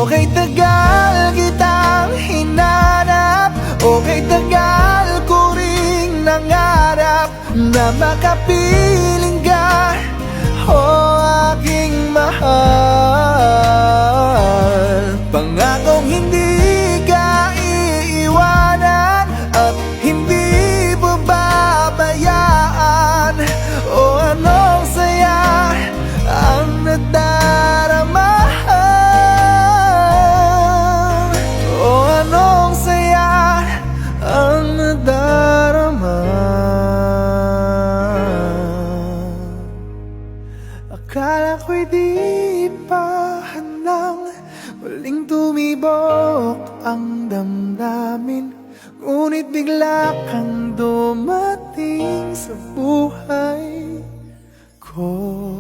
kay tagal kitang hinanap, o kay tagal ko ring nangarap na makapiling ka, o aking mahal. Pangakong hindi ka iiwanan at hindi babayaan. O anong saya ang nadarama, o anong saya ang nadarama. Akala ko'y di pa handang muling tumibok ang damdamin, ngunit bigla kang dumating sa buhay ko.